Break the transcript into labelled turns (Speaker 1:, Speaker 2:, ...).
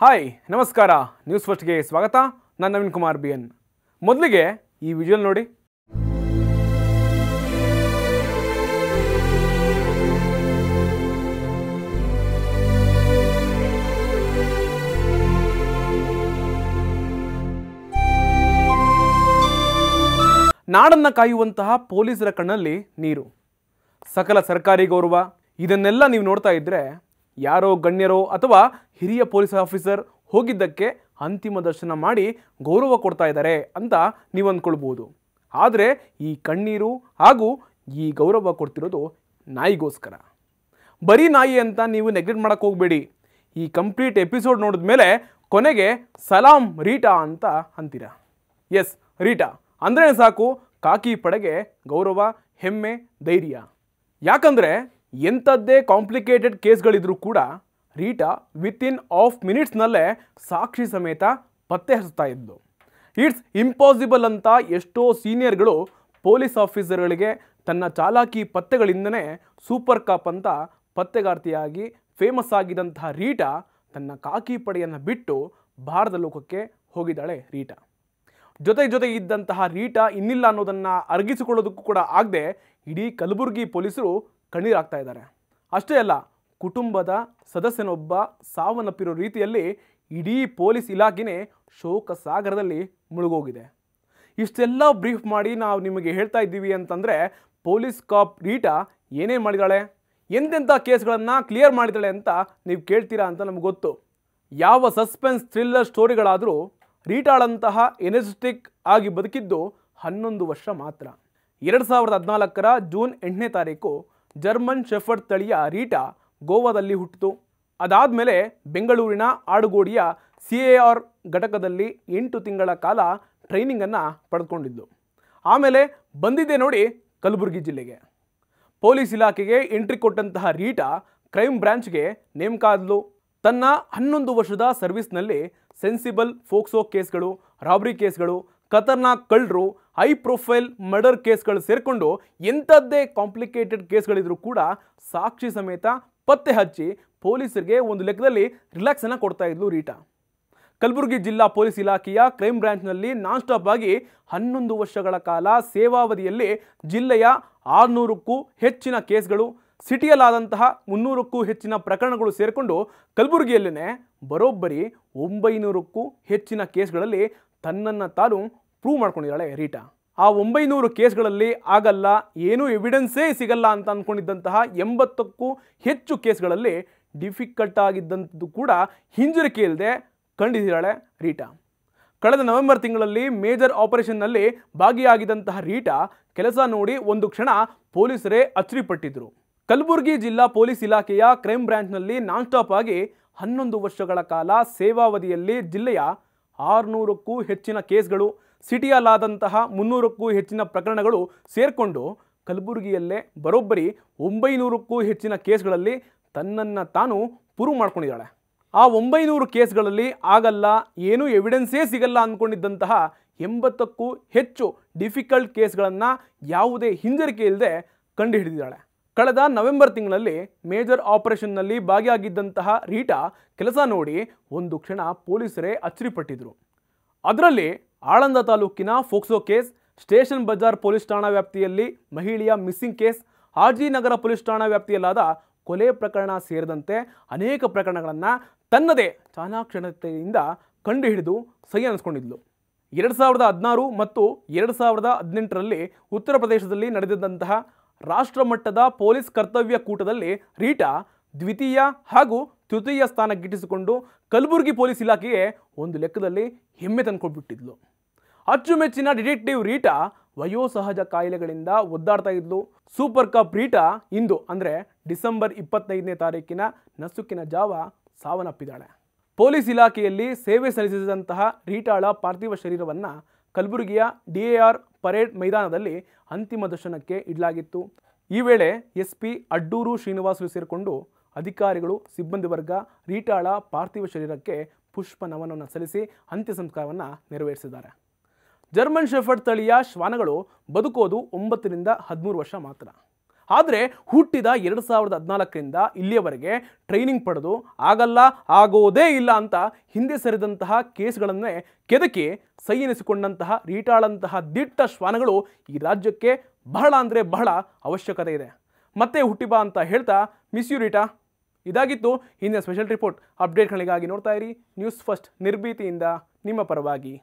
Speaker 1: Hi ನಮಸ್ಕಾರ news ಫಸ್ಟ್ಗೆ ಸ್ವಾಗತ. ನಾನು ನವೀನ್ ಕುಮಾರ್ BN. ಮೊದಲಿಗೆ ಈ ವಿಡಿಯೋ ನೋಡಿ. ನಾಡನ್ನ ಕಾಯುವಂತಹ ಪೊಲೀಸರ ಕಣ್ಣಲ್ಲಿ ನೀರು, ಸಕಲ ಸರ್ಕಾರಿ ಗೌರವ, ಇದನ್ನೆಲ್ಲ ನೀವು ನೋಡ್ತಾ ಇದ್ರೆ ಯಾರೋ ಗಣ್ಯರೋ ಅಥವಾ ಹಿರಿಯ ಪೊಲೀಸ್ ಆಫೀಸರ್ ಹೋಗಿದ್ದಕ್ಕೆ ಅಂತಿಮ ದರ್ಶನ ಮಾಡಿ ಗೌರವ ಕೊಡ್ತಾ ಇದ್ದಾರೆ ಅಂತ ನೀವು ಅಂದ್ಕೊಳ್ಬೋದು. ಆದರೆ ಈ ಕಣ್ಣೀರು ಹಾಗೂ ಈ ಗೌರವ ಕೊಡ್ತಿರೋದು ನಾಯಿಗೋಸ್ಕರ. ಬರೀ ನಾಯಿ ಅಂತ ನೀವು ನೆಗ್ಲೆಕ್ಟ್ ಮಾಡೋಕ್ಕೆ ಹೋಗಬೇಡಿ. ಈ ಕಂಪ್ಲೀಟ್ ಎಪಿಸೋಡ್ ನೋಡಿದ್ಮೇಲೆ ಕೊನೆಗೆ ಸಲಾಂ ರೀಟಾ ಅಂತ ಅಂತೀರ. ಎಸ್, ರೀಟಾ ಅಂದರೆ ಸಾಕು ಕಾಕಿ ಪಡೆಗೆ ಗೌರವ, ಹೆಮ್ಮೆ, ಧೈರ್ಯ. ಯಾಕಂದರೆ ಎಂಥದ್ದೇ ಕಾಂಪ್ಲಿಕೇಟೆಡ್ ಕೇಸ್ಗಳಿದ್ರೂ ಕೂಡ ರೀಟಾ ವಿತಿನ್ ಆಫ್ ಮಿನಿಟ್ಸ್ನಲ್ಲೇ ಸಾಕ್ಷಿ ಸಮೇತ ಪತ್ತೆ ಹಚ್ತಾ ಇದ್ದು. ಇಟ್ಸ್ ಇಂಪಾಸಿಬಲ್ ಅಂತ ಎಷ್ಟೋ ಸೀನಿಯರ್ಗಳು ಪೊಲೀಸ್ ಆಫೀಸರ್ಗಳಿಗೆ ತನ್ನ ಚಾಲಾಕಿ ಪತ್ತೆಗಳಿಂದನೇ ಸೂಪರ್ ಕಾಪ್ ಅಂತ ಪತ್ತೆಗಾರ್ತಿಯಾಗಿ ಫೇಮಸ್ ಆಗಿದ್ದಂತಹ ರೀಟಾ ತನ್ನ ಕಾಕಿ ಪಡೆಯನ್ನು ಬಿಟ್ಟು ಭಾರತ ಲೋಕಕ್ಕೆ ಹೋಗಿದ್ದಾಳೆ. ರೀಟಾ ಜೊತೆ ಇದ್ದಂತಹ ರೀಟಾ ಇನ್ನಿಲ್ಲ ಅನ್ನೋದನ್ನು ಅರಗಿಸಿಕೊಳ್ಳೋದಕ್ಕೂ ಕೂಡ ಆಗದೆ ಇಡೀ ಕಲಬುರಗಿ ಪೊಲೀಸರು ಕಣ್ಣೀರಾಗ್ತಾ ಇದ್ದಾರೆ. ಅಷ್ಟೇ ಅಲ್ಲ, ಕುಟುಂಬದ ಸದಸ್ಯನೊಬ್ಬ ಸಾವನ್ನಪ್ಪಿರೋ ರೀತಿಯಲ್ಲಿ ಇಡೀ ಪೊಲೀಸ್ ಇಲಾಖೆನೇ ಶೋಕ ಸಾಗರದಲ್ಲಿ ಮುಳುಗೋಗಿದೆ. ಇಷ್ಟೆಲ್ಲ ಬ್ರೀಫ್ ಮಾಡಿ ನಾವು ನಿಮಗೆ ಹೇಳ್ತಾ ಇದ್ದೀವಿ ಅಂತಂದರೆ ಪೊಲೀಸ್ ಕಾಪ್ ರೀಟಾ ಏನೇನು ಮಾಡಿದಾಳೆ, ಎಂತೆಂಥ ಕೇಸ್ಗಳನ್ನು ಕ್ಲಿಯರ್ ಮಾಡಿದಾಳೆ ಅಂತ ನೀವು ಕೇಳ್ತೀರಾ ಅಂತ ನಮ್ಗೆ ಗೊತ್ತು. ಯಾವ ಸಸ್ಪೆನ್ಸ್ ಥ್ರಿಲ್ಲರ್ ಸ್ಟೋರಿಗಳಾದರೂ ರೀಟಾಳಂತಹ ಎನರ್ಜೆಟಿಕ್ ಆಗಿ ಬದುಕಿದ್ದು 11 ವರ್ಷ ಮಾತ್ರ. 2014 ಜೂನ್ 8ನೇ ತಾರೀಕು ಜರ್ಮನ್ ಶೆಫರ್ಡ್ ತಳಿಯ ರೀಟಾ ಗೋವಾದಲ್ಲಿ ಹುಟ್ಟಿತು. ಅದಾದಮೇಲೆ ಬೆಂಗಳೂರಿನ ಆಡುಗೋಡಿಯ CAR ಘಟಕದಲ್ಲಿ 8 ತಿಂಗಳ ಕಾಲ ಟ್ರೈನಿಂಗನ್ನು ಪಡೆದುಕೊಂಡಿದ್ದು. ಆಮೇಲೆ ಬಂದಿದ್ದೆ ನೋಡಿ ಕಲಬುರಗಿ ಜಿಲ್ಲೆಗೆ. ಪೊಲೀಸ್ ಇಲಾಖೆಗೆ ಎಂಟ್ರಿ ಕೊಟ್ಟಂತಹ ರೀಟಾ ಕ್ರೈಮ್ ಬ್ರಾಂಚ್ಗೆ ನೇಮಕ ಆದ್ಲು. ತನ್ನ 11 ವರ್ಷದ ಸರ್ವಿಸ್ನಲ್ಲಿ ಸೆನ್ಸಿಬಲ್ ಫೋಕ್ಸೋ ಕೇಸ್ಗಳು, ರಾಬರಿ ಕೇಸ್ಗಳು, ಖತರ್ನಾಕ್ ಕಳ್ಳರು, ಹೈ ಪ್ರೊಫೈಲ್ ಮರ್ಡರ್ ಕೇಸ್ಗಳು ಸೇರಿಕೊಂಡು ಎಂಥದ್ದೇ ಕಾಂಪ್ಲಿಕೇಟೆಡ್ ಕೇಸ್ಗಳಿದ್ರೂ ಕೂಡ ಸಾಕ್ಷಿ ಸಮೇತ ಪತ್ತೆ ಹಚ್ಚಿ ಪೊಲೀಸರಿಗೆ ಒಂದು ಲೆಕ್ಕದಲ್ಲಿ ರಿಲ್ಯಾಕ್ಸನ್ನು ಕೊಡ್ತಾ ಇದ್ಲು ರೀಟಾ. ಕಲಬುರಗಿ ಜಿಲ್ಲಾ ಪೊಲೀಸ್ ಇಲಾಖೆಯ ಕ್ರೈಮ್ ಬ್ರಾಂಚ್ನಲ್ಲಿ ನಾನ್ ಸ್ಟಾಪ್ ಆಗಿ 11 ವರ್ಷಗಳ ಕಾಲ ಸೇವಾವಧಿಯಲ್ಲಿ ಜಿಲ್ಲೆಯ 600ಕ್ಕೂ ಹೆಚ್ಚಿನ ಕೇಸ್ಗಳು, ಸಿಟಿಯಲ್ಲಾದಂತಹ 300ಕ್ಕೂ ಹೆಚ್ಚಿನ ಪ್ರಕರಣಗಳು ಸೇರಿಕೊಂಡು ಕಲಬುರಗಿಯಲ್ಲೇ ಬರೋಬ್ಬರಿ 900ಕ್ಕೂ ಹೆಚ್ಚಿನ ಕೇಸ್ಗಳಲ್ಲಿ ತನ್ನನ್ನು ತಾನು ಪ್ರೂವ್ ಮಾಡ್ಕೊಂಡಿದ್ದಾಳೆ ರೀಟಾ. ಆ 900 ಕೇಸ್ಗಳಲ್ಲಿ ಆಗಲ್ಲ, ಏನೂ ಎವಿಡೆನ್ಸೇ ಸಿಗಲ್ಲ ಅಂತ ಅಂದ್ಕೊಂಡಿದ್ದಂತಹ 80ಕ್ಕೂ ಹೆಚ್ಚು ಕೇಸ್ಗಳಲ್ಲಿ ಡಿಫಿಕಲ್ಟ್ ಆಗಿದ್ದಂಥದ್ದು ಕೂಡ ಹಿಂಜರಿಕೆ ಇಲ್ಲದೆ ಕಂಡಿದ್ದಾಳೆ ರೀಟಾ. ಕಳೆದ ನವೆಂಬರ್ ತಿಂಗಳಲ್ಲಿ ಮೇಜರ್ ಆಪರೇಷನ್ನಲ್ಲಿ ಭಾಗಿಯಾಗಿದ್ದಂತಹ ರೀಟಾ ಕೆಲಸ ನೋಡಿ ಒಂದು ಕ್ಷಣ ಪೊಲೀಸರೇ ಅಚ್ಚರಿಪಟ್ಟಿದ್ರು. ಕಲಬುರಗಿ ಜಿಲ್ಲಾ ಪೊಲೀಸ್ ಇಲಾಖೆಯ ಕ್ರೈಮ್ ಬ್ರಾಂಚ್ನಲ್ಲಿ ನಾನ್ ಸ್ಟಾಪ್ ಆಗಿ 11 ವರ್ಷಗಳ ಕಾಲ ಸೇವಾವಧಿಯಲ್ಲಿ ಜಿಲ್ಲೆಯ 600ಕ್ಕೂ ಹೆಚ್ಚಿನ ಕೇಸ್ಗಳು, ಸಿಟಿಯಲ್ಲಾದಂತಹ 300ಕ್ಕೂ ಹೆಚ್ಚಿನ ಪ್ರಕರಣಗಳು ಸೇರಿಕೊಂಡು ಕಲಬುರಗಿಯಲ್ಲೇ ಬರೋಬ್ಬರಿ 900ಕ್ಕೂ ಹೆಚ್ಚಿನ ಕೇಸ್ಗಳಲ್ಲಿ ತನ್ನನ್ನು ತಾನು ಪ್ರೂವ್ ಮಾಡ್ಕೊಂಡಿದ್ದಾಳೆ. ಆ 900 ಕೇಸ್ಗಳಲ್ಲಿ ಆಗಲ್ಲ, ಏನೂ ಎವಿಡೆನ್ಸೇ ಸಿಗಲ್ಲ ಅಂದ್ಕೊಂಡಿದ್ದಂತಹ 80ಕ್ಕೂ ಹೆಚ್ಚು ಡಿಫಿಕಲ್ಟ್ ಕೇಸ್ಗಳನ್ನು ಯಾವುದೇ ಹಿಂಜರಿಕೆ ಇಲ್ಲದೆ ಕಂಡುಹಿಡಿದಿದ್ದಾಳೆ. ಕಳೆದ ನವೆಂಬರ್ ತಿಂಗಳಲ್ಲಿ ಮೇಜರ್ ಆಪರೇಷನ್ನಲ್ಲಿ ಭಾಗಿಯಾಗಿದ್ದಂತಹ ರೀಟಾ ಕೆಲಸ ನೋಡಿ ಒಂದು ಕ್ಷಣ ಪೊಲೀಸರೇ ಅಚ್ಚರಿಪಟ್ಟಿದ್ರು. ಅದರಲ್ಲಿ ಆಳಂದ ತಾಲೂಕಿನ POCSO case, station Bazaar police ಠಾಣಾ ವ್ಯಾಪ್ತಿಯಲ್ಲಿ ಮಹಿಳೆಯ ಮಿಸ್ಸಿಂಗ್ ಕೇಸ್, RG ನಗರ ಪೊಲೀಸ್ ಠಾಣಾ ವ್ಯಾಪ್ತಿಯಲ್ಲಾದ ಕೊಲೆ ಪ್ರಕರಣ ಸೇರಿದಂತೆ ಅನೇಕ ಪ್ರಕರಣಗಳನ್ನು ತನ್ನದೇ ಚಾಣಾಕ್ಷತೆಯಿಂದ ಕಂಡುಹಿಡಿದು ಸಹಿ ಅನಿಸ್ಕೊಂಡಿದ್ಲು. 2016 ಮತ್ತು 2018ರಲ್ಲಿ ಉತ್ತರ ಪ್ರದೇಶದಲ್ಲಿ ನಡೆದಿದ್ದಂತಹ ರಾಷ್ಟ್ರಮಟ್ಟದ ಪೊಲೀಸ್ ಕರ್ತವ್ಯ ಕೂಟದಲ್ಲಿ ರೀಟಾ ದ್ವಿತೀಯ ಹಾಗೂ ತೃತೀಯ ಸ್ಥಾನ ಗಿಟ್ಟಿಸಿಕೊಂಡು ಕಲಬುರಗಿ ಪೊಲೀಸ್ ಇಲಾಖೆಗೆ ಒಂದು ಲೆಕ್ಕದಲ್ಲಿ ಹೆಮ್ಮೆ ತಂದುಕೊಟ್ಬಿಟ್ಟಿದ್ಲು. ಅಚ್ಚುಮೆಚ್ಚಿನ ಡಿಟೆಕ್ಟಿವ್ ರೀಟಾ ವಯೋಸಹಜ ಕಾಯಿಲೆಗಳಿಂದ ಒದ್ದಾಡ್ತಾ ಇದ್ಲು. ಸೂಪರ್ ಕಪ್ ರೀಟಾ ಇಂದು ಅಂದರೆ ಡಿಸೆಂಬರ್ 25ನೇ ತಾರೀಕಿನ ನಸುಕಿನ ಜಾವ ಸಾವನ್ನಪ್ಪಿದ್ದಾಳೆ. ಪೊಲೀಸ್ ಇಲಾಖೆಯಲ್ಲಿ ಸೇವೆ ಸಲ್ಲಿಸಿದಂತಹ ರೀಟಾಳ ಪಾರ್ಥಿವ ಶರೀರವನ್ನು ಕಲಬುರಗಿಯ DAR ಪರೇಡ್ ಮೈದಾನದಲ್ಲಿ ಅಂತಿಮ ದರ್ಶನಕ್ಕೆ ಇಡಲಾಗಿತ್ತು. ಈ ವೇಳೆ SP ಅಡ್ಡೂರು ಶ್ರೀನಿವಾಸರು ಸೇರಿಕೊಂಡು ಅಧಿಕಾರಿಗಳು, ಸಿಬ್ಬಂದಿ ವರ್ಗ ರೀಟಾಳ ಪಾರ್ಥಿವ ಶರೀರಕ್ಕೆ ಪುಷ್ಪ ನಮನವನ್ನು ಸಲ್ಲಿಸಿ ಅಂತ್ಯ ಸಂಸ್ಕಾರವನ್ನು ನೆರವೇರಿಸಿದ್ದಾರೆ. ಜರ್ಮನ್ ಶೆಫರ್ಡ್ ತಳಿಯ ಶ್ವಾನಗಳು ಬದುಕೋದು 9 ರಿಂದ 13 ವರ್ಷ ಮಾತ್ರ. ಆದರೆ ಹುಟ್ಟಿದ 2014ರಿಂದ ಇಲ್ಲಿಯವರೆಗೆ ಟ್ರೈನಿಂಗ್ ಪಡೆದು ಆಗಲ್ಲ ಆಗೋದೇ ಇಲ್ಲ ಅಂತ ಹಿಂದೆ ಸರಿದಂತಹ ಕೇಸ್ಗಳನ್ನೇ ಕೆದಕಿ ಸೈ ಎನಿಸಿಕೊಂಡಂತಹ ರೀಟಾಳಂತಹ ದಿಟ್ಟ ಶ್ವಾನಗಳು ಈ ರಾಜ್ಯಕ್ಕೆ ಬಹಳ ಅಂದರೆ ಬಹಳ ಅವಶ್ಯಕತೆ ಇದೆ. ಮತ್ತೆ ಹುಟ್ಟಿಬಾ ಅಂತ ಹೇಳ್ತಾ ಮಿಸ್ ಯು ರೀಟಾ. ಇದಾಗಿತ್ತು ಹಿಂದಿನ ಸ್ಪೆಷಲ್ ರಿಪೋರ್ಟ್. ಅಪ್ಡೇಟ್ಗಳಿಗಾಗಿ ನೋಡ್ತಾ ಇರಿ ನ್ಯೂಸ್ ಫಸ್ಟ್, ನಿರ್ಭೀತಿಯಿಂದ ನಿಮ್ಮ ಪರವಾಗಿ.